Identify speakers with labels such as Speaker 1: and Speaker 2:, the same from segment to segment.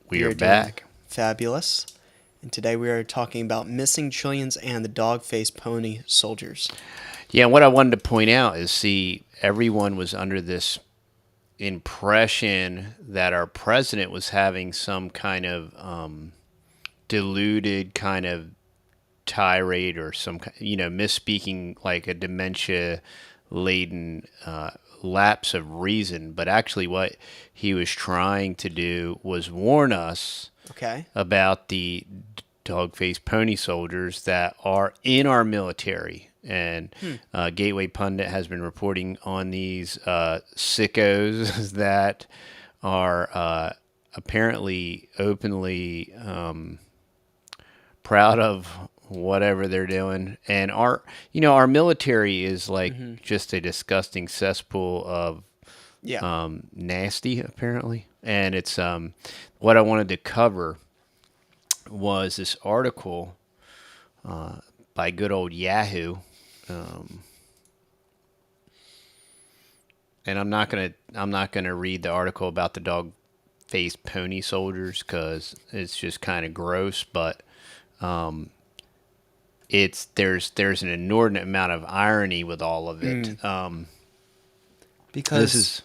Speaker 1: We are
Speaker 2: are doing
Speaker 1: back.
Speaker 2: fabulous. And today we are talking about missing trillions and the dog-faced pony soldiers.
Speaker 1: Yeah, and what I wanted to point out is see, everyone was under this impression that our president was having some kind of deluded kind of tirade or some, misspeaking, like a dementia laden lapse of reason. But actually, what he was trying to do was warn us
Speaker 2: Okay.
Speaker 1: about the dog-faced pony soldiers that are in our military. And Gateway Pundit has been reporting on these sickos that are apparently openly proud of whatever they're doing. And our military is like just a disgusting cesspool of
Speaker 2: Yeah.
Speaker 1: nasty, apparently. And it's what I wanted to cover was this article by good old Yahoo, and I'm not gonna read the article about the dog-faced pony soldiers because it's just kind of gross. But there's an inordinate amount of irony with all of it.
Speaker 2: Because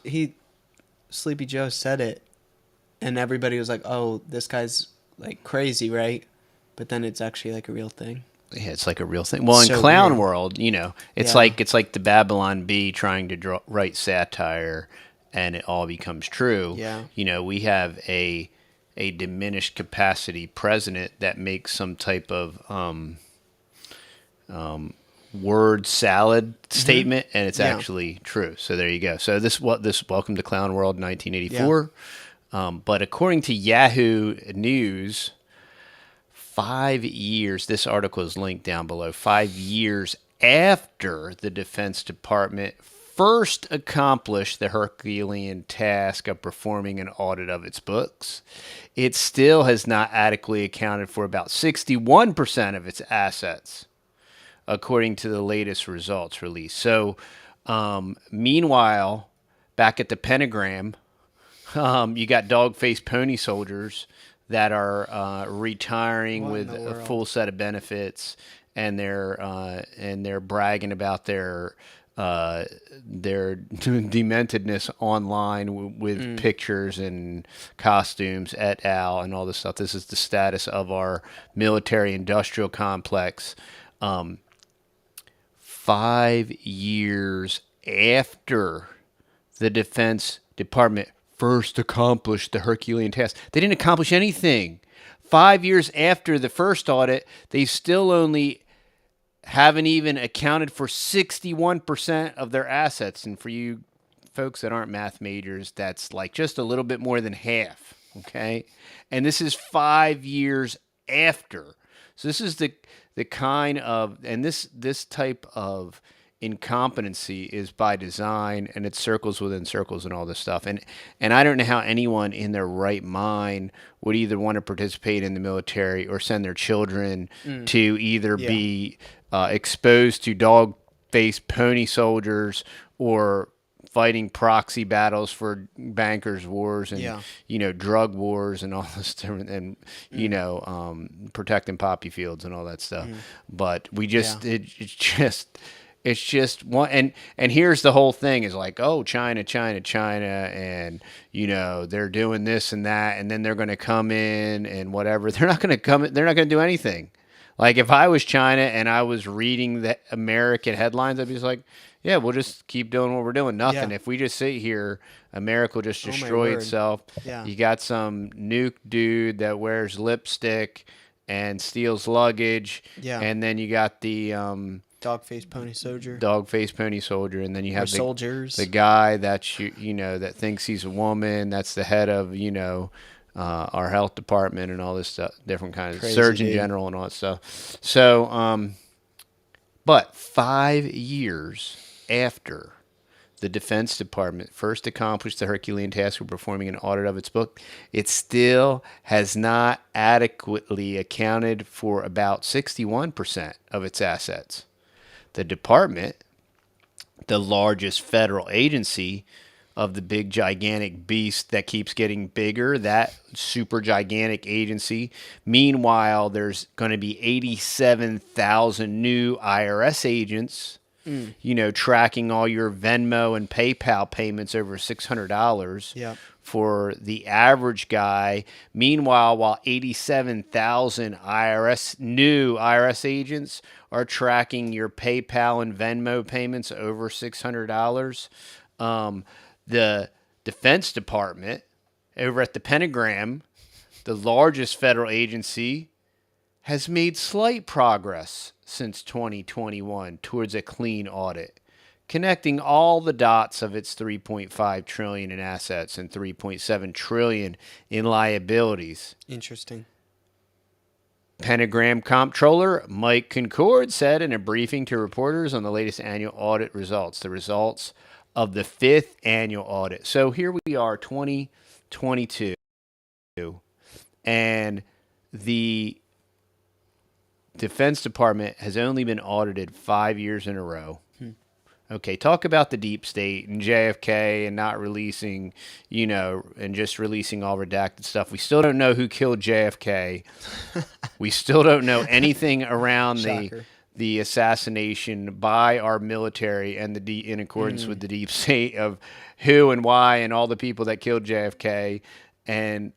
Speaker 2: Sleepy Joe said it, and everybody was like, "Oh, this guy's like crazy, right?" But then it's actually like a real thing.
Speaker 1: Yeah, it's like a real thing. Well, in
Speaker 2: So
Speaker 1: clown
Speaker 2: weird.
Speaker 1: world, it's
Speaker 2: Yeah.
Speaker 1: like the Babylon Bee trying to write satire, and it all becomes true.
Speaker 2: Yeah.
Speaker 1: We have a diminished capacity president that makes some type of word salad statement, and it's
Speaker 2: Yeah.
Speaker 1: actually true. So there you go. So this Welcome to Clown World 1984. But according to Yahoo News, 5 years, this article is linked down below, 5 years after the Defense Department first accomplished the Herculean task of performing an audit of its books, it still has not adequately accounted for about 61% of its assets, according to the latest results released. So, meanwhile, back at the Pentagon, you got dog-faced pony soldiers that are retiring
Speaker 2: What in
Speaker 1: with
Speaker 2: the
Speaker 1: a
Speaker 2: world?
Speaker 1: full set of benefits, and they're bragging about their dementedness online with pictures and costumes et al. And all this stuff. This is the status of our military-industrial complex. 5 years after the Defense Department first accomplished the Herculean task. They didn't accomplish anything. 5 years after the first audit, they still only haven't even accounted for 61% of their assets. And for you folks that aren't math majors, that's like just a little bit more than half. Okay. And this is 5 years after. So this is the kind of, and this type of incompetency is by design, and it's circles within circles and all this stuff. And I don't know how anyone in their right mind would either want to participate in the military or send their children to either be exposed to dog-faced pony soldiers or fighting proxy battles for bankers wars and drug wars and all this different, and protecting poppy fields and all that stuff. But we just it's just one. And here's the whole thing is like, oh, China, and they're doing this and that, and then they're going to come in and whatever. They're not going to come in, they're not going to do anything. Like if I was China and I was reading the American headlines, I'd be just like, yeah, we'll just keep doing what we're doing. Nothing.
Speaker 2: Yeah.
Speaker 1: If we just sit here, America will just
Speaker 2: Oh, my
Speaker 1: destroy
Speaker 2: word.
Speaker 1: itself.
Speaker 2: Yeah.
Speaker 1: You got some nuke dude that wears lipstick and steals luggage.
Speaker 2: Yeah.
Speaker 1: And then you got the
Speaker 2: Dog-faced pony soldier.
Speaker 1: dog-faced pony soldier, and then you
Speaker 2: Or
Speaker 1: have
Speaker 2: soldiers.
Speaker 1: the guy that that thinks he's a woman. That's the head of our health department and all this stuff, different kinds of
Speaker 2: Crazy
Speaker 1: surgeon
Speaker 2: dude.
Speaker 1: general and all that stuff. So, but 5 years after the Defense Department first accomplished the Herculean task of performing an audit of its book, it still has not adequately accounted for about 61% of its assets. The department, the largest federal agency, of the big gigantic beast that keeps getting bigger, that super gigantic agency. Meanwhile, there's going to be 87,000 new IRS agents, tracking all your Venmo and PayPal payments over $600
Speaker 2: Yep.
Speaker 1: for the average guy. Meanwhile, while 87,000 new IRS agents are tracking your PayPal and Venmo payments over $600, the Defense Department over at the Pentagon, the largest federal agency, has made slight progress since 2021 towards a clean audit, connecting all the dots of its 3.5 trillion in assets and 3.7 trillion in liabilities.
Speaker 2: Interesting.
Speaker 1: Pentagram Comptroller Mike Concord said in a briefing to reporters on the latest annual audit results, the results of the 5th annual audit. So here we are, 2022, and the Defense Department has only been audited 5 years in a row. Okay, talk about the deep state and JFK and not releasing, and just releasing all redacted stuff. We still don't know who killed JFK. We still don't know anything around the assassination by our military and in accordance with the deep state of who and why and all the people that killed JFK. And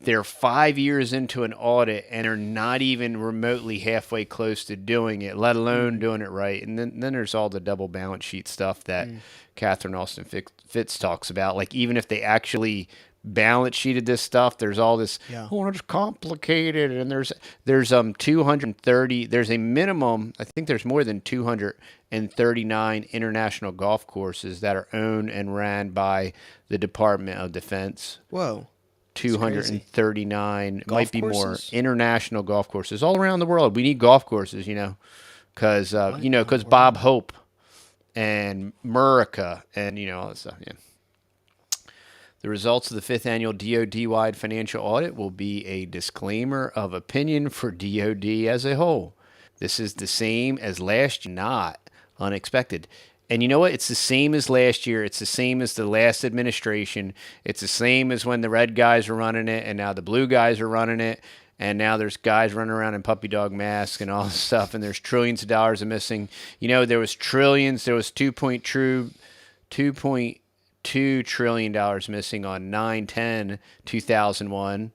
Speaker 1: they're 5 years into an audit and are not even remotely halfway close to doing it, let alone doing it right. And then there's all the double balance sheet stuff that Catherine Austin Fitz talks about. Like, even if they actually balance sheeted this stuff, there's all this, it's complicated. And there's 230, there's a minimum, I think there's more than 239 international golf courses that are owned and ran by the Department of Defense.
Speaker 2: Whoa.
Speaker 1: 239, might be
Speaker 2: courses?
Speaker 1: more, international golf courses all around the world. We need golf courses, because Bob Hope and Murica and, all that stuff, The results of the 5th annual DoD-wide financial audit will be a disclaimer of opinion for DoD as a whole. This is the same as last year, not unexpected. And you know what? It's the same as last year. It's the same as the last administration. It's the same as when the red guys were running it, and now the blue guys are running it, and now there's guys running around in puppy dog masks and all this stuff, and there's trillions of dollars are missing. There was trillions. There was $2.2 trillion missing on 9/10/2001.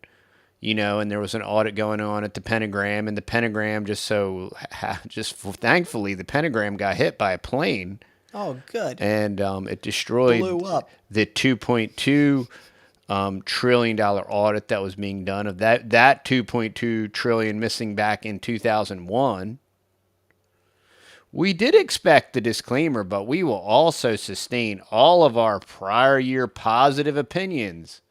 Speaker 1: And there was an audit going on at the Pentagram, and the Pentagram just thankfully the Pentagram got hit by a plane.
Speaker 2: Oh, good.
Speaker 1: And it destroyed
Speaker 2: Blew up.
Speaker 1: the $2.2 trillion audit that was being done of that $2.2 trillion missing back in 2001. We did expect the disclaimer, but we will also sustain all of our prior year positive opinions,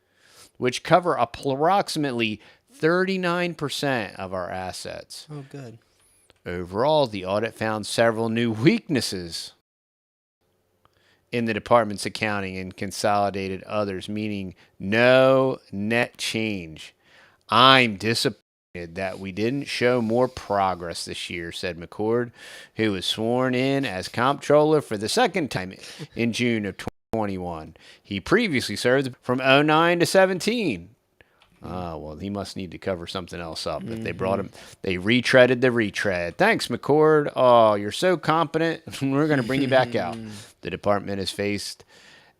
Speaker 1: which cover approximately 39% of our assets.
Speaker 2: Oh, good.
Speaker 1: Overall, the audit found several new weaknesses in the department's accounting and consolidated others, meaning no net change. I'm disappointed that we didn't show more progress this year, said McCord, who was sworn in as comptroller for the second time in June of 2021. He previously served from 2009 to 2017. Well, he must need to cover something else up. If they brought him, they retreaded the retread. Thanks, McCord. Oh, you're so competent. We're going to bring you back out. The department has faced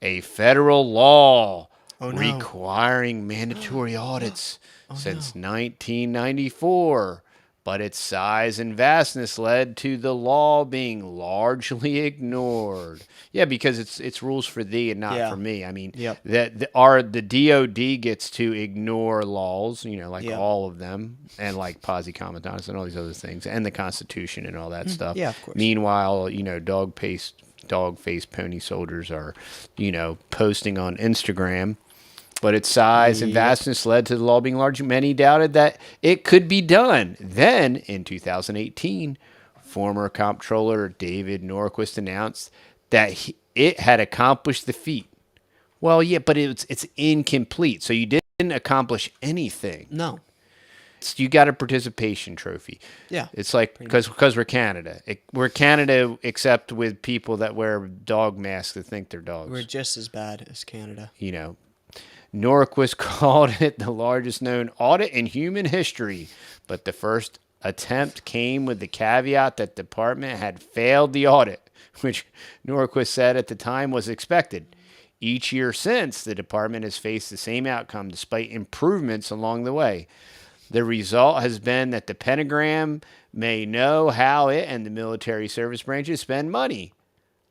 Speaker 1: a federal law requiring mandatory audits since 1994. But its size and vastness led to the law being largely ignored. Yeah, because it's rules for thee and not for me. I mean, the DoD gets to ignore laws, all of them, and like posse comitatus and all these other things, and the Constitution and all that stuff.
Speaker 2: Yeah, of course.
Speaker 1: Meanwhile, dog-faced pony soldiers are, posting on Instagram. But its size and vastness led to the law being large. Many doubted that it could be done. Then, in 2018, former comptroller David Norquist announced that it had accomplished the feat. Well, yeah, but it's incomplete. So you didn't accomplish anything.
Speaker 2: No.
Speaker 1: You got a participation trophy.
Speaker 2: Yeah.
Speaker 1: It's like because we're Canada. We're Canada, except with people that wear dog masks that think they're dogs.
Speaker 2: We're just as bad as Canada.
Speaker 1: You know, Norquist called it the largest known audit in human history, but the first attempt came with the caveat that the department had failed the audit, which Norquist said at the time was expected. Each year since, the department has faced the same outcome despite improvements along the way. The result has been that the Pentagon may know how it and the military service branches spend money,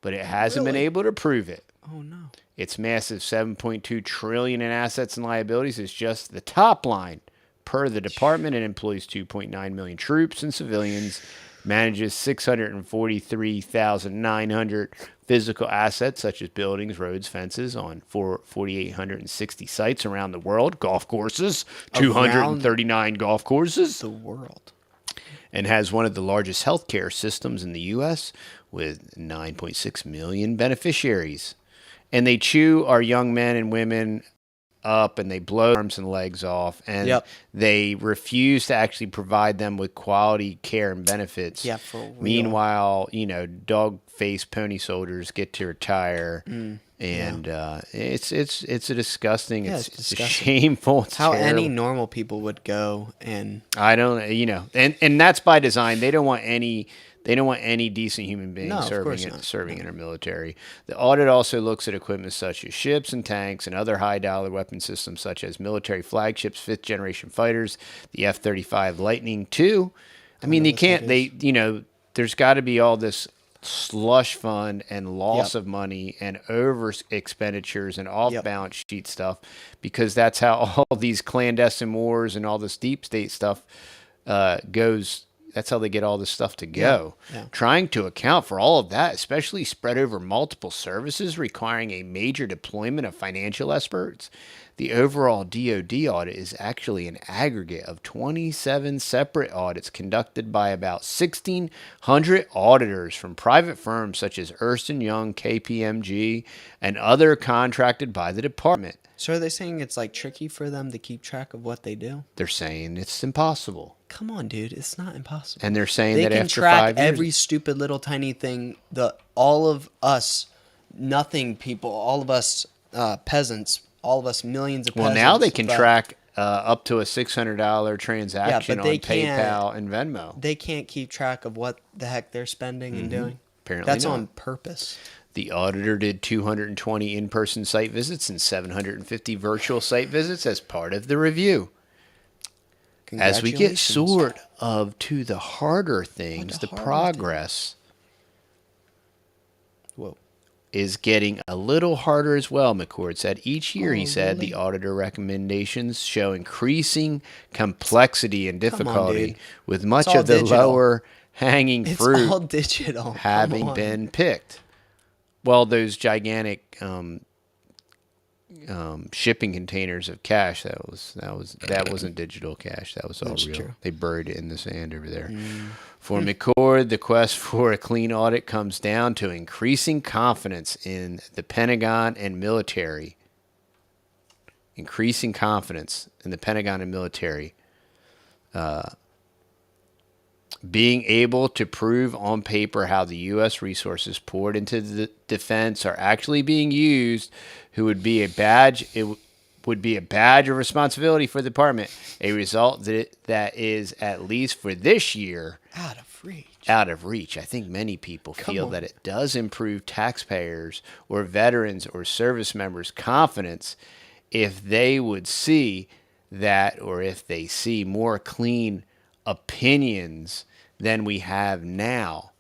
Speaker 1: but it hasn't been able to prove it.
Speaker 2: Oh, no.
Speaker 1: Its massive $7.2 trillion in assets and liabilities is just the top line. Per the department, it employs 2.9 million troops and civilians, manages 643,900 physical assets such as buildings, roads, fences on 4,860 sites around the world, golf courses, 239 golf courses.
Speaker 2: The world.
Speaker 1: And has one of the largest healthcare systems in the U.S. with 9.6 million beneficiaries. And they chew our young men and women up and they blow arms and legs off, and they refuse to actually provide them with quality care and benefits.
Speaker 2: Yeah, for real.
Speaker 1: Meanwhile, dog-faced pony soldiers get to retire, and it's a disgusting, it's disgusting. It's shameful. It's
Speaker 2: how
Speaker 1: terrible.
Speaker 2: any normal people would go, and
Speaker 1: I don't, and that's by design. They don't want any decent human being serving in our military. The audit also looks at equipment such as ships and tanks and other high-dollar weapon systems such as military flagships, fifth-generation fighters, the F-35 Lightning II. I mean, there's got to be all this slush fund and loss of money and over expenditures and off-balance sheet stuff, because that's how all these clandestine wars and all this deep state stuff goes. That's how they get all this stuff to go. Yeah. Trying to account for all of that, especially spread over multiple services requiring a major deployment of financial experts. The overall DoD audit is actually an aggregate of 27 separate audits conducted by about 1,600 auditors from private firms such as Ernst & Young, KPMG, and other contracted by the department.
Speaker 2: So are they saying it's like tricky for them to keep track of what they do?
Speaker 1: They're saying it's impossible.
Speaker 2: Come on, dude. It's not impossible.
Speaker 1: And they're saying that after 5 years...
Speaker 2: They can track every stupid little tiny thing. All of us, nothing people, all of us peasants, all of us millions of peasants.
Speaker 1: Well, now they can track up to a $600 transaction on PayPal and Venmo.
Speaker 2: They can't keep track of what the heck they're spending and doing.
Speaker 1: Apparently
Speaker 2: That's
Speaker 1: not.
Speaker 2: on purpose.
Speaker 1: The auditor did 220 in-person site visits and 750 virtual site visits as part of the review. As we get sort of to the harder things, the progress is getting a little harder as well, McCord said. Each year, he said, the auditor recommendations show increasing complexity and difficulty, with much of the lower hanging fruit
Speaker 2: it's all digital.
Speaker 1: Having been picked. Well, those gigantic shipping containers of cash, that wasn't digital cash. That was all real. True. They buried it in the sand over there. For McCord, the quest for a clean audit comes down to increasing confidence in the Pentagon and military. Increasing confidence in the Pentagon and military. Being able to prove on paper how the U.S. resources poured into the defense are actually being used, would be a badge of responsibility for the department. A result that is, at least for this year, out of reach. I think many people feel that it does improve taxpayers or veterans or service members' confidence if they would see that, or if they see more clean opinions than we have now.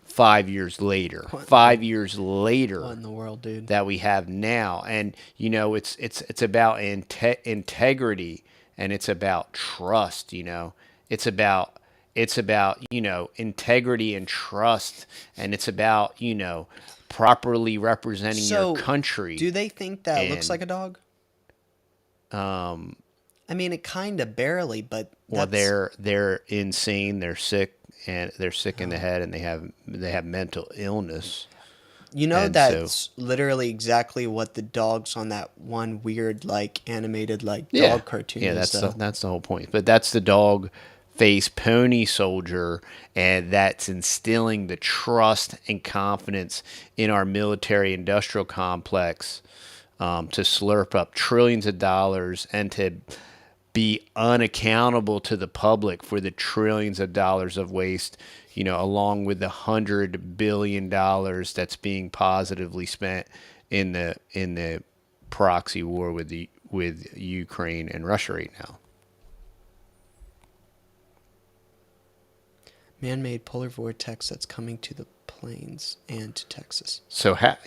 Speaker 1: 5 years later, 5 years later,
Speaker 2: what in the world, dude? That
Speaker 1: we have now, and it's about integrity, and it's about trust. It's about integrity and trust, and it's about properly representing your country.
Speaker 2: Do they think that looks like a dog? I mean, it kind of barely, but
Speaker 1: they're insane. They're sick, and they're sick in the head, and they have mental illness.
Speaker 2: You know,
Speaker 1: And so,
Speaker 2: that's literally exactly what the dogs on that one weird, like, animated, like,
Speaker 1: yeah,
Speaker 2: dog cartoon
Speaker 1: yeah,
Speaker 2: is, though.
Speaker 1: that's the whole point. But that's the dog face pony soldier, and that's instilling the trust and confidence in our military industrial complex, to slurp up trillions of dollars and to be unaccountable to the public for the trillions of dollars of waste, along with the $100 billion that's being positively spent in the proxy war with Ukraine and Russia right now.
Speaker 2: Man-made polar vortex that's coming to the plains and to Texas.
Speaker 1: So how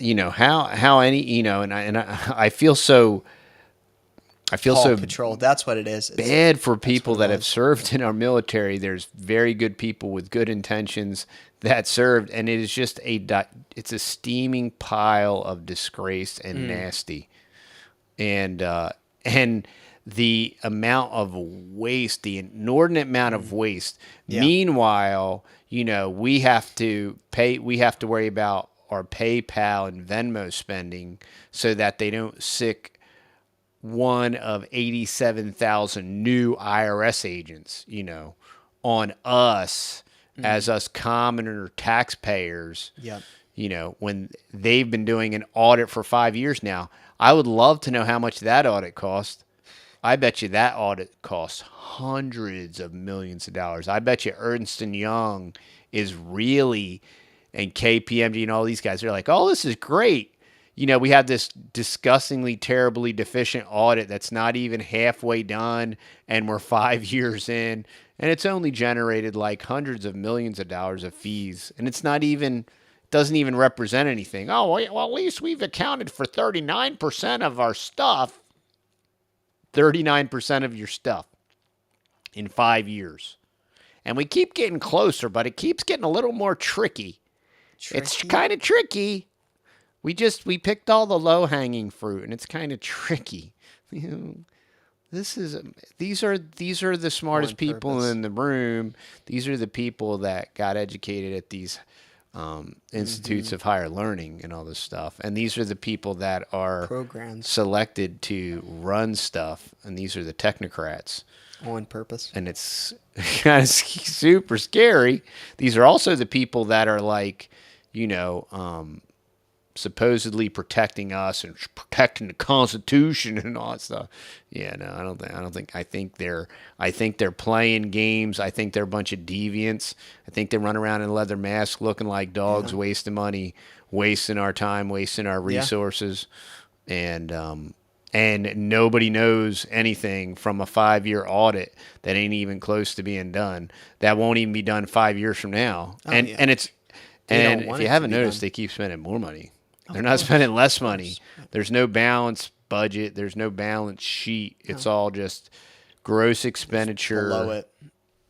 Speaker 1: any I feel so
Speaker 2: Paw Patrol. That's what it is.
Speaker 1: bad for
Speaker 2: That's
Speaker 1: people
Speaker 2: what it
Speaker 1: that have
Speaker 2: was.
Speaker 1: served in our military. There's very good people with good intentions that served, and it is just it's a steaming pile of disgrace and nasty, and the amount of waste, the inordinate amount of waste.
Speaker 2: Yeah.
Speaker 1: Meanwhile, we have to worry about our PayPal and Venmo spending so that they don't sick one of 87,000 new IRS agents, on us as us commoner taxpayers,
Speaker 2: Yep.
Speaker 1: when they've been doing an audit for 5 years now. I would love to know how much that audit cost. I bet you that audit costs hundreds of millions of dollars. I bet you Ernst & Young is really, and KPMG and all these guys are like, oh, this is great. We have this disgustingly, terribly deficient audit that's not even halfway done, and we're 5 years in, and it's only generated like hundreds of millions of dollars of fees, and doesn't even represent anything. Oh, well, at least we've accounted for 39% of our stuff. 39% of your stuff in 5 years. And we keep getting closer, but it keeps getting a little more tricky. It's kind of tricky. We picked all the low-hanging fruit, and it's kind of tricky. These are the smartest people
Speaker 2: purpose.
Speaker 1: in the room. These are the people that got educated at these institutes of higher learning and all this stuff. And these are the people that are
Speaker 2: Programs.
Speaker 1: selected to run stuff. And these are the technocrats.
Speaker 2: On purpose.
Speaker 1: And it's kind of super scary. These are also the people that are like, supposedly protecting us and protecting the Constitution and all that stuff. Yeah, no, I think they're playing games. I think they're a bunch of deviants. I think they run around in leather masks looking like dogs, wasting money, wasting our time, wasting our resources. And nobody knows anything from a 5-year audit that ain't even close to being done. That won't even be done 5 years from now. And if you haven't noticed, they keep spending more money. They're not spending less money. There's no balanced budget. There's no balance sheet. It's all just gross expenditure.
Speaker 2: Blow it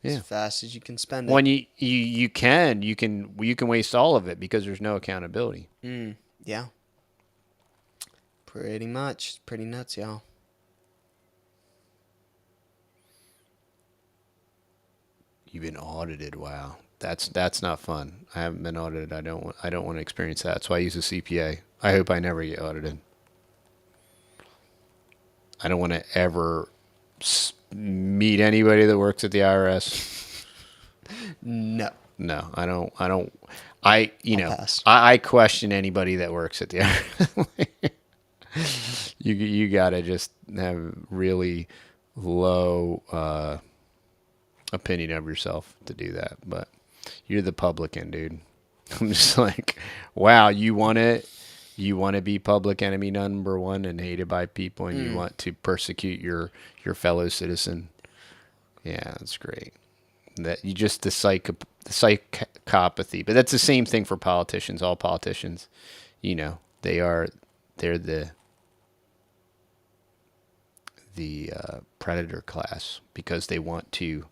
Speaker 2: as fast as you can spend it.
Speaker 1: When you can waste all of it because there's no accountability.
Speaker 2: Yeah. Pretty much. It's pretty nuts, y'all.
Speaker 1: You've been audited. Wow. That's not fun. I haven't been audited. I don't want to experience that. So I use a CPA. I hope I never get audited. I don't want to ever meet anybody that works at the IRS.
Speaker 2: No.
Speaker 1: No, I don't. I
Speaker 2: pass.
Speaker 1: I question anybody that works at the IRS. You gotta just have really low opinion of yourself to do that, but. You're the publican, dude. I'm just like, wow, you want to be public enemy number one and hated by people, and you want to persecute your fellow citizen. Yeah, that's great. That you just the psychopathy, but that's the same thing for politicians. All politicians, they're the predator class because they don't want to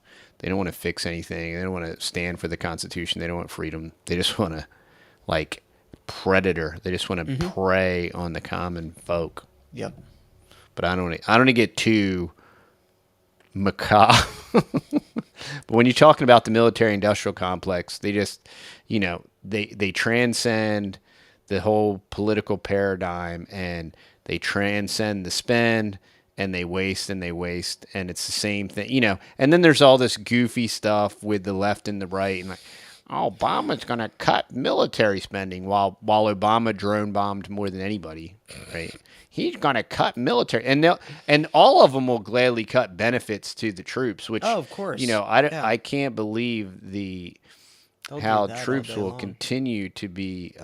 Speaker 1: fix anything. They don't want to stand for the Constitution. They don't want freedom. They just want to, like, predator. They just want to prey on the common folk.
Speaker 2: Yep.
Speaker 1: But I don't want to get too macabre. But when you're talking about the military-industrial complex, they just, they transcend the whole political paradigm, and they transcend the spend, and they waste and they waste, and it's the same thing, And then there's all this goofy stuff with the left and the right, and like, oh, Obama's going to cut military spending while Obama drone bombed more than anybody, right? He's going to cut military, and all of them will gladly cut benefits to the troops, which,
Speaker 2: Oh, of course.
Speaker 1: I can't believe
Speaker 2: They'll
Speaker 1: how
Speaker 2: do that all
Speaker 1: troops
Speaker 2: day
Speaker 1: will
Speaker 2: long.
Speaker 1: continue to be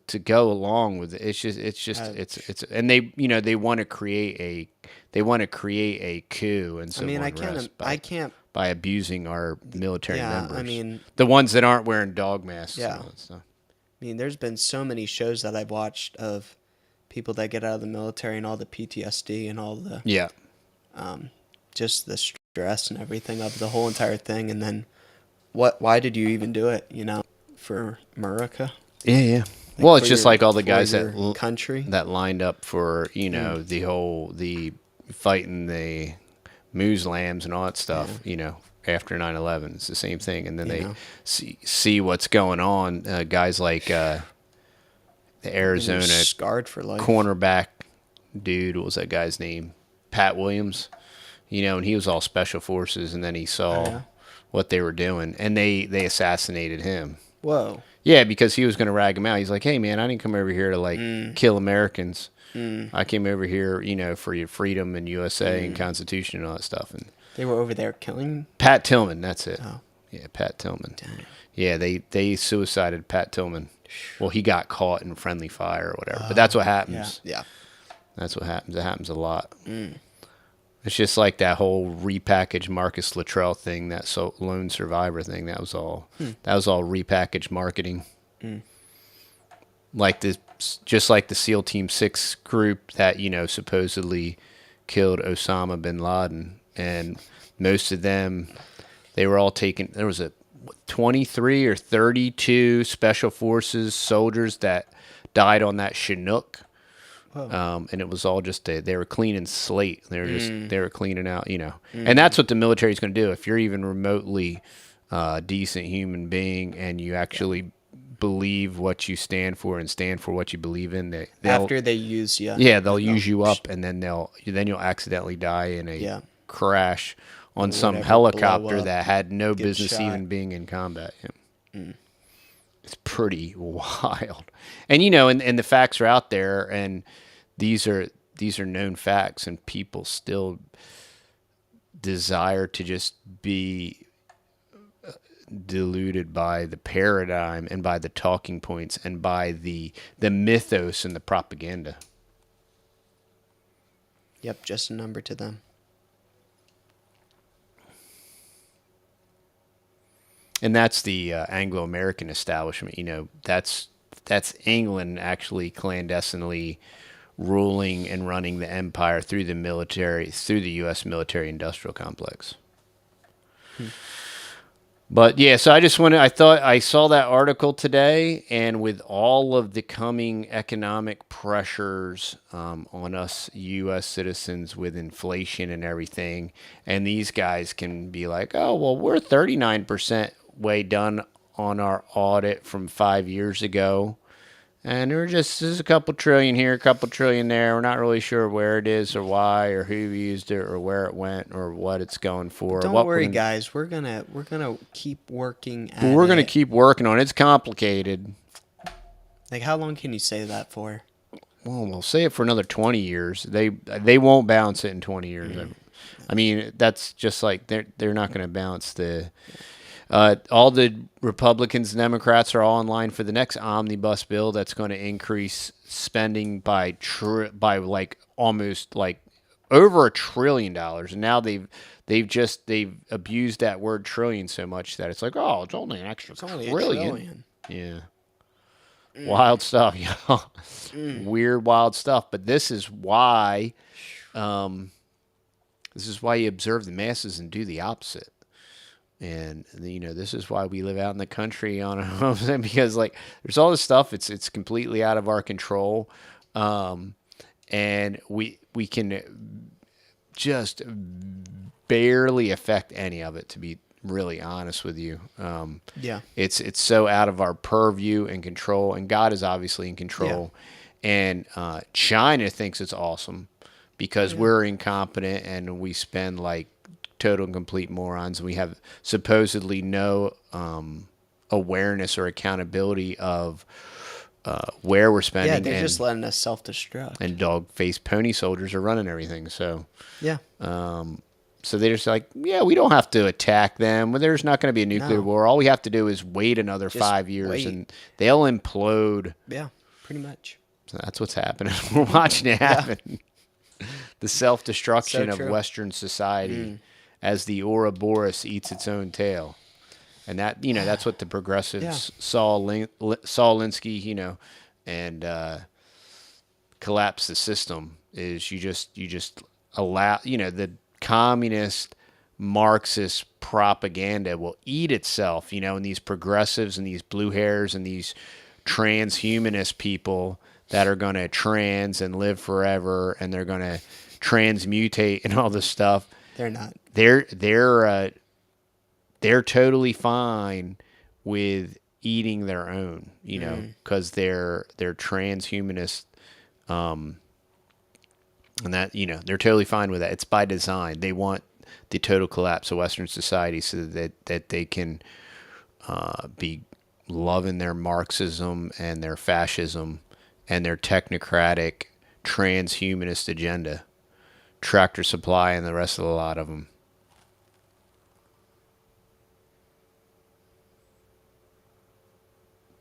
Speaker 1: to go along with it. It's and they want to create a coup and so
Speaker 2: I mean,
Speaker 1: on
Speaker 2: I can't. I can't.
Speaker 1: by abusing our military
Speaker 2: Yeah,
Speaker 1: members.
Speaker 2: I mean,
Speaker 1: the ones that aren't wearing dog masks.
Speaker 2: Yeah.
Speaker 1: And all that stuff.
Speaker 2: I mean, there's been so many shows that I've watched of people that get out of the military and all the PTSD and all the
Speaker 1: Yeah.
Speaker 2: just the stress and everything of the whole entire thing. And then, why did you even do it? For America.
Speaker 1: Yeah. Well, it's
Speaker 2: for
Speaker 1: just
Speaker 2: your-
Speaker 1: like all the
Speaker 2: for
Speaker 1: guys
Speaker 2: your country.
Speaker 1: that lined up for the fighting the moose lambs and all that stuff. After 9/11, it's the same thing, and then they see what's going on. Guys like the Arizona
Speaker 2: Scarred for life.
Speaker 1: cornerback dude. What was that guy's name? Pat Williams. And he was all special forces, and then he saw what they were doing, and they assassinated him.
Speaker 2: Whoa.
Speaker 1: Yeah, because he was going to rag him out. He's like, hey, man, I didn't come over here to, kill Americans. I came over here, for your freedom and USA and Constitution and all that stuff. And
Speaker 2: They were over there killing.
Speaker 1: Pat Tillman, that's it.
Speaker 2: Oh.
Speaker 1: Yeah, Pat Tillman.
Speaker 2: Dang.
Speaker 1: Yeah, they suicided Pat Tillman. Well, he got caught in friendly fire or whatever. But that's what happens.
Speaker 2: Yeah.
Speaker 1: That's what happens. It happens a lot. It's just like that whole repackaged Marcus Luttrell thing, that lone survivor thing. That was all. That was all repackaged marketing. Like just like the SEAL Team 6 group that supposedly killed Osama bin Laden, and most of them, they were all taken. There was 23 or 32 special forces soldiers that died on that Chinook. And it was all just they were cleaning slate. They were cleaning out, and that's what the military is going to do. If you're even remotely decent human being and you actually believe what you stand for and stand for what you believe in,
Speaker 2: After they use you.
Speaker 1: yeah, they'll use you up, and then you'll accidentally die in a crash on some
Speaker 2: whatever,
Speaker 1: helicopter
Speaker 2: blow up,
Speaker 1: that had no
Speaker 2: get
Speaker 1: business
Speaker 2: shot.
Speaker 1: even being in combat. Yeah. It's pretty wild, and and the facts are out there, and these are known facts, and people still desire to just be deluded by the paradigm and by the talking points and by the mythos and the propaganda.
Speaker 2: Yep, just a number to them.
Speaker 1: And that's the Anglo-American establishment. That's England actually clandestinely ruling and running the empire through the military, through the U.S. military-industrial complex. But yeah, so I thought I saw that article today, and with all of the coming economic pressures on us U.S. citizens with inflation and everything, and these guys can be like, oh, well, we're 39% way done on our audit from 5 years ago. And there's a couple trillion here, a couple trillion there. We're not really sure where it is or why or who used it or where it went or what it's going for.
Speaker 2: Don't worry, guys. We're gonna keep working at it.
Speaker 1: We're gonna keep working on it. It's complicated.
Speaker 2: Like, how long can you say that for?
Speaker 1: Well, we'll say it for another 20 years. They won't balance it in 20 years. I mean, that's just like they're not going to balance the. All the Republicans and Democrats are all in line for the next omnibus bill that's going to increase spending by like almost like over $1 trillion. And now they've abused that word trillion so much that it's like, oh, it's only an extra trillion. Yeah. Wild stuff, Weird, wild stuff. But this is why you observe the masses and do the opposite. And this is why we live out in the country because like there's all this stuff. It's completely out of our control, and we can just barely affect any of it. To be really honest with you.
Speaker 2: Yeah.
Speaker 1: It's so out of our purview and control, and God is obviously in
Speaker 2: Yeah.
Speaker 1: control. And China thinks it's awesome
Speaker 2: Oh
Speaker 1: because
Speaker 2: yeah.
Speaker 1: we're incompetent and we spend like total and complete morons, and we have supposedly no awareness or accountability of where we're
Speaker 2: Yeah,
Speaker 1: spending,
Speaker 2: they're just letting us self-destruct.
Speaker 1: and dog-faced pony soldiers are running everything. So
Speaker 2: Yeah.
Speaker 1: so they're just like, yeah, we don't have to attack them. Well, there's not going to be a nuclear
Speaker 2: No.
Speaker 1: war. All we have to do is wait another
Speaker 2: Just
Speaker 1: 5 years,
Speaker 2: wait.
Speaker 1: and they'll implode.
Speaker 2: Yeah. Pretty much.
Speaker 1: So that's what's happening. We're watching it
Speaker 2: Yeah.
Speaker 1: happen. The self-destruction
Speaker 2: So
Speaker 1: of
Speaker 2: true.
Speaker 1: Western society as the Ouroboros eats its own tail. And that, that's what the progressives, Saul Alinsky, and collapse the system is you just allow, the communist Marxist propaganda will eat itself, and these progressives and these blue hairs and these transhumanist people that are going to trans and live forever, and they're going to transmutate and all this stuff.
Speaker 2: They're not.
Speaker 1: They're totally fine with eating their own, because they're transhumanist, and that they're totally fine with that. It's by design. They want the total collapse of Western society so that they can be loving their Marxism and their fascism and their technocratic transhumanist agenda. Tractor Supply and the rest of the lot of them.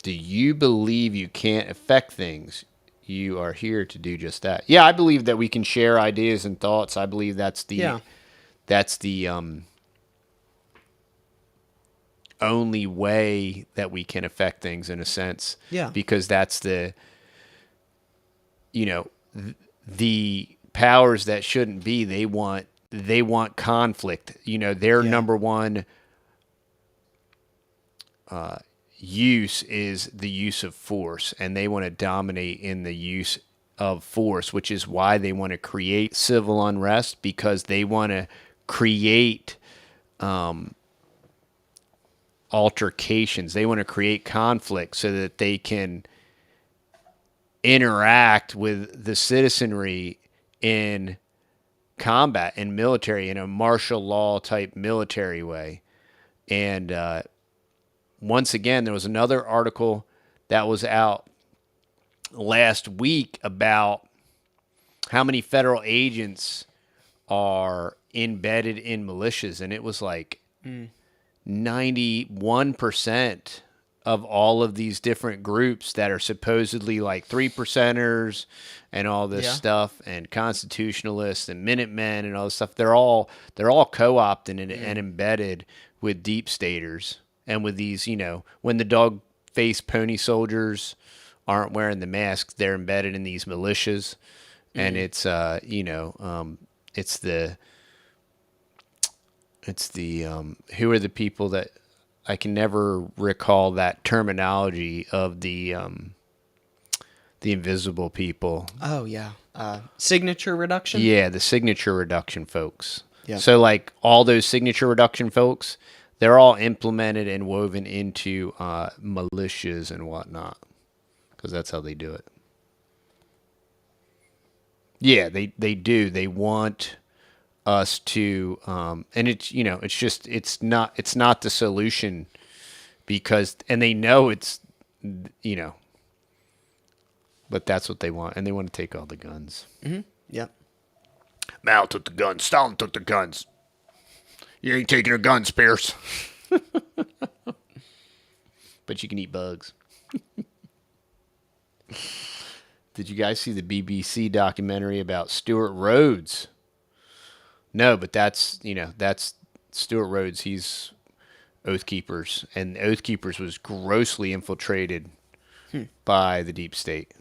Speaker 1: Do you believe you can't affect things? You are here to do just that. Yeah, I believe that we can share ideas and thoughts. I believe that's the only way that we can affect things in a sense.
Speaker 2: Yeah.
Speaker 1: Because that's the powers that shouldn't be. They want conflict. Their number one use is the use of force, and they want to dominate in the use of force, which is why they want to create civil unrest, because they want to create altercations. They want to create conflict so that they can interact with the citizenry in combat, in military, in a martial law type military way. And once again, there was another article that was out last week about how many federal agents are embedded in militias, and it was like 91% of all of these different groups that are supposedly like 3%ers and all this stuff, and constitutionalists and Minutemen and all this stuff. They're all co-opted and embedded with deep staters. And with these, when the dog-faced pony soldiers aren't wearing the masks, they're embedded in these militias. And it's, it's the who are the people that I can never recall that terminology of the invisible people.
Speaker 2: Oh yeah. Signature reduction.
Speaker 1: Yeah, the signature reduction folks.
Speaker 2: Yeah.
Speaker 1: So like all those signature reduction folks, they're all implemented and woven into militias and whatnot, because that's how they do it. Yeah, they do. They want us to, and it's not the solution, because, and they know it's, but that's what they want, and they want to take all the guns.
Speaker 2: Mm-hmm. Yep.
Speaker 1: Mao took the guns. Stalin took the guns. You ain't taking her guns, Pierce. But you can eat bugs. Did you guys see the BBC documentary about Stuart Rhodes? No, but that's Stuart Rhodes. He's Oath Keepers, and Oath Keepers was grossly infiltrated by the deep state.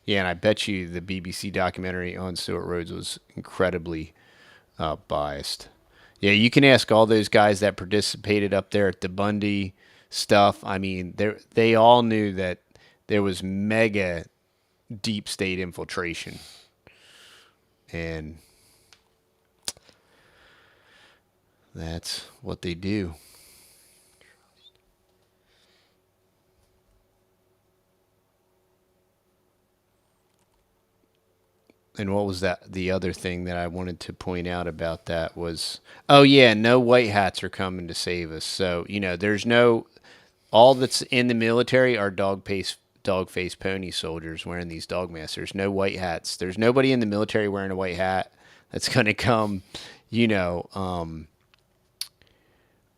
Speaker 1: Yeah, and I bet you the BBC documentary on Stuart Rhodes was incredibly biased. Yeah, you can ask all those guys that participated up there at the Bundy stuff. I mean, they all knew that there was mega deep state infiltration. And That's what they do. And what was that? The other thing that I wanted to point out about that was, oh yeah, no white hats are coming to save us. So there's no, all that's in the military are dog face pony soldiers wearing these dog masks. There's no white hats. There's nobody in the military wearing a white hat that's going to come, you know,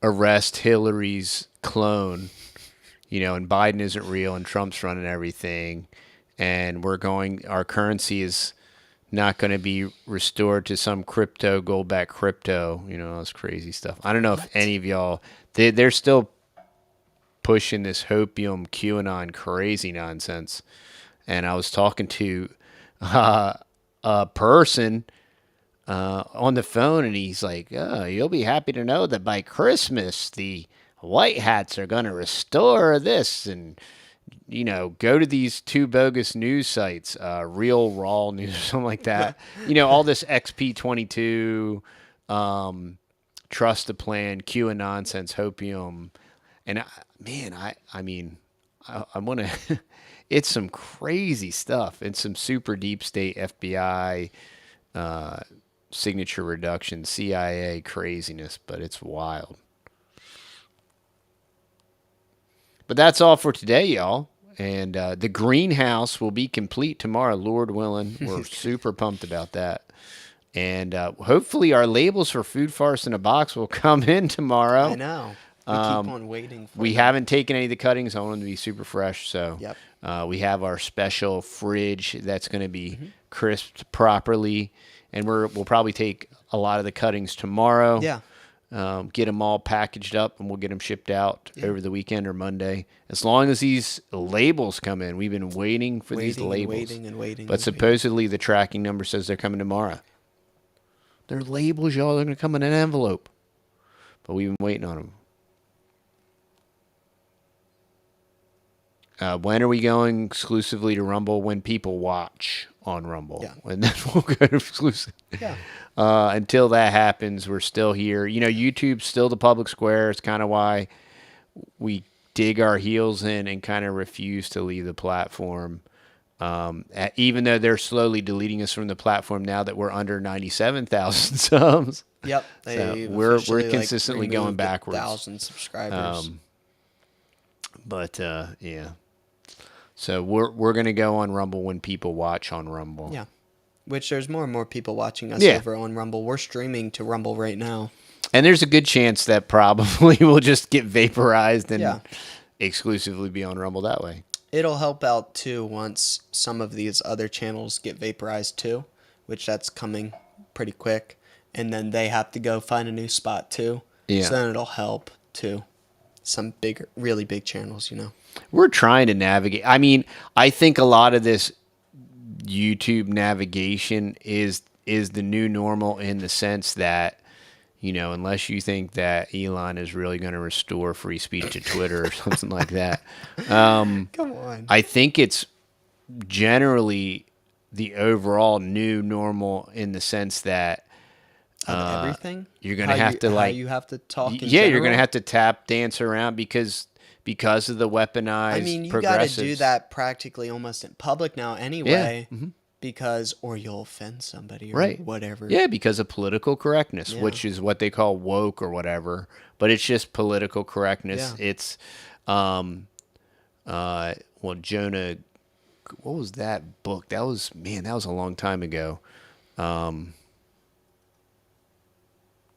Speaker 1: arrest Hillary's clone, and Biden isn't real and Trump's running everything. And our currency is not going to be restored to some crypto, gold back crypto, all this crazy stuff. I don't know if any of y'all, they're still pushing this hopium QAnon crazy nonsense. And I was talking to a person on the phone, and he's like, oh, you'll be happy to know that by Christmas, the white hats are going to restore this. And go to these two bogus news sites, Real Raw News or something like that. All this XP22, Trust the Plan, QAnon nonsense, hopium. And I mean, I want to, it's some crazy stuff and some super deep state FBI, signature reduction, CIA craziness, but it's wild. But that's all for today, y'all. And the greenhouse will be complete tomorrow, Lord willing. We're super pumped about that. And hopefully our labels for Food Farce in a Box will come in tomorrow.
Speaker 2: I know. We keep on waiting for
Speaker 1: We
Speaker 2: them.
Speaker 1: haven't taken any of the cuttings. I want them to be super fresh. So
Speaker 2: Yep.
Speaker 1: we have our special fridge that's going to be crisped properly. And we'll probably take a lot of the cuttings tomorrow.
Speaker 2: Yeah.
Speaker 1: Get them all packaged up, and we'll get them shipped out over the weekend or Monday. As long as these labels come in. We've been waiting for these labels.
Speaker 2: Waiting.
Speaker 1: But supposedly the tracking number says they're coming tomorrow. They're labels, y'all. They're going to come in an envelope. But we've been waiting on them. When are we going exclusively to Rumble? When people watch on Rumble.
Speaker 2: Yeah.
Speaker 1: And then we'll go to exclusive.
Speaker 2: Yeah.
Speaker 1: Until that happens, we're still here. YouTube's still the public square. It's kind of why we dig our heels in and kind of refuse to leave the platform. Even though they're slowly deleting us from the platform now that we're under 97,000 subs.
Speaker 2: Yep.
Speaker 1: So we're consistently going backwards.
Speaker 2: 1,000 subscribers.
Speaker 1: But yeah. So we're gonna go on Rumble when people watch on Rumble.
Speaker 2: Yeah. Which there's more and more people watching us
Speaker 1: Yeah.
Speaker 2: over on Rumble. We're streaming to Rumble right now.
Speaker 1: And there's a good chance that probably will just get vaporized and
Speaker 2: Yeah.
Speaker 1: exclusively be on Rumble that way.
Speaker 2: It'll help out too once some of these other channels get vaporized too, which that's coming pretty quick. And then they have to go find a new spot too.
Speaker 1: Yeah.
Speaker 2: So then it'll help too. Some bigger, really big channels,
Speaker 1: We're trying to navigate. I mean, I think a lot of this YouTube navigation is the new normal in the sense that, unless you think that Elon is really going to restore free speech to Twitter or something like that.
Speaker 2: Come on.
Speaker 1: I think it's generally the overall new normal in the sense that
Speaker 2: Everything?
Speaker 1: you're going to have to
Speaker 2: how you have to talk in
Speaker 1: you're going
Speaker 2: general?
Speaker 1: to have to tap dance around because of the weaponized
Speaker 2: I mean, you got to
Speaker 1: progressives.
Speaker 2: do that practically almost in public now anyway, because or you'll offend somebody or
Speaker 1: Right.
Speaker 2: whatever.
Speaker 1: Yeah, because of political correctness,
Speaker 2: Yeah.
Speaker 1: which is what they call woke or whatever. But it's just political correctness.
Speaker 2: Yeah.
Speaker 1: It's, Jonah, what was that book? That was a long time ago.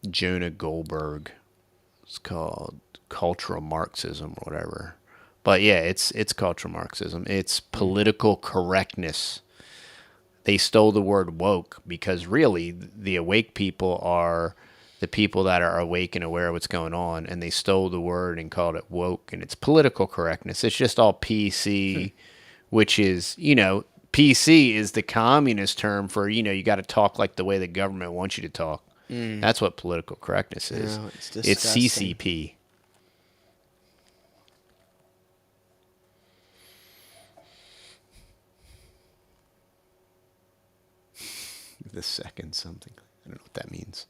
Speaker 1: Jonah Goldberg. It's called Cultural Marxism or whatever. But yeah, it's cultural Marxism. It's political correctness. They stole the word woke because really the awake people are the people that are awake and aware of what's going on, and they stole the word and called it woke, and it's political correctness. It's just all PC, which is, PC is the communist term for, you got to talk like the way the government wants you to talk. That's what political correctness is.
Speaker 2: No, it's
Speaker 1: It's
Speaker 2: disgusting.
Speaker 1: CCP. The second something. I don't know what that means.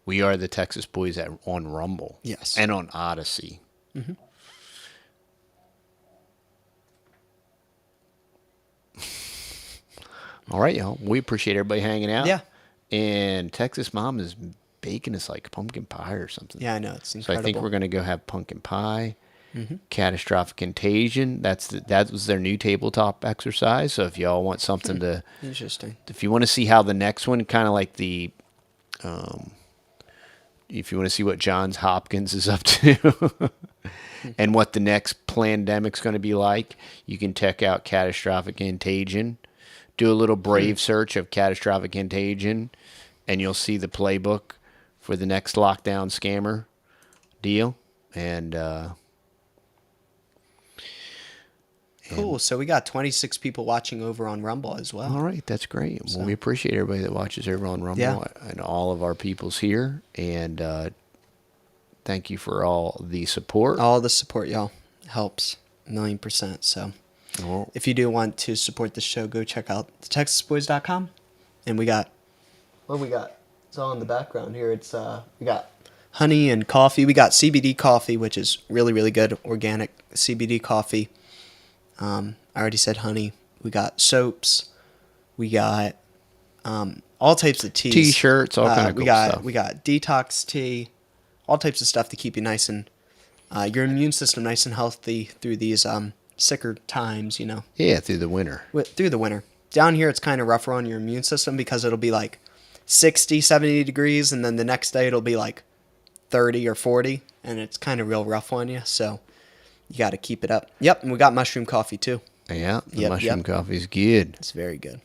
Speaker 1: We are the Texas Boys on Rumble.
Speaker 2: Yes.
Speaker 1: And on Odyssey. All right, y'all. We appreciate everybody hanging out.
Speaker 2: Yeah.
Speaker 1: And Texas Mom is baking us like pumpkin pie or something.
Speaker 2: Yeah, I know. It's
Speaker 1: So I
Speaker 2: incredible.
Speaker 1: think we're going to go have pumpkin pie. Catastrophic Contagion. That was their new tabletop exercise. So if y'all want something to,
Speaker 2: Interesting.
Speaker 1: if you want to see how the next one, kind of like if you want to see what Johns Hopkins is up to and what the next pandemic's going to be like, you can check out Catastrophic Contagion. Do a little Brave search of Catastrophic Contagion, and you'll see the playbook for the next lockdown scammer deal. And
Speaker 2: Cool. So we got 26 people watching over on Rumble as well.
Speaker 1: all right, that's great. Well, we appreciate everybody that watches over on Rumble
Speaker 2: Yeah.
Speaker 1: and all of our peoples here. And thank you for all the support.
Speaker 2: All the support, y'all, helps 1,000,000%. So
Speaker 1: Well,
Speaker 2: if you do want to support the show, go check out TheTexasBoys.com. And we got, what do we got? It's all in the background here. It's we got honey and coffee. We got CBD coffee, which is really, really good. Organic CBD coffee. I already said honey. We got soaps. We got all types of teas.
Speaker 1: T-shirts, all kind of cool stuff.
Speaker 2: We got detox tea, all types of stuff to keep you nice and your immune system nice and healthy through these sicker times. You know,
Speaker 1: yeah, through the winter.
Speaker 2: through the winter. Down here, it's kind of rougher on your immune system because it'll be like 60, 70 degrees, and then the next day it'll be like 30 or 40, and it's kind of real rough on you. So you got to keep it up. Yep, and we got mushroom coffee too.
Speaker 1: Yeah, the
Speaker 2: Yep,
Speaker 1: mushroom
Speaker 2: yep.
Speaker 1: coffee is good.
Speaker 2: It's very good.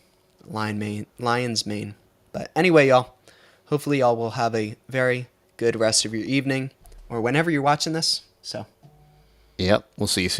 Speaker 2: Lion's mane. But anyway, y'all, hopefully y'all will have a very good rest of your evening or whenever you're watching this. So
Speaker 1: Yep, we'll see you soon.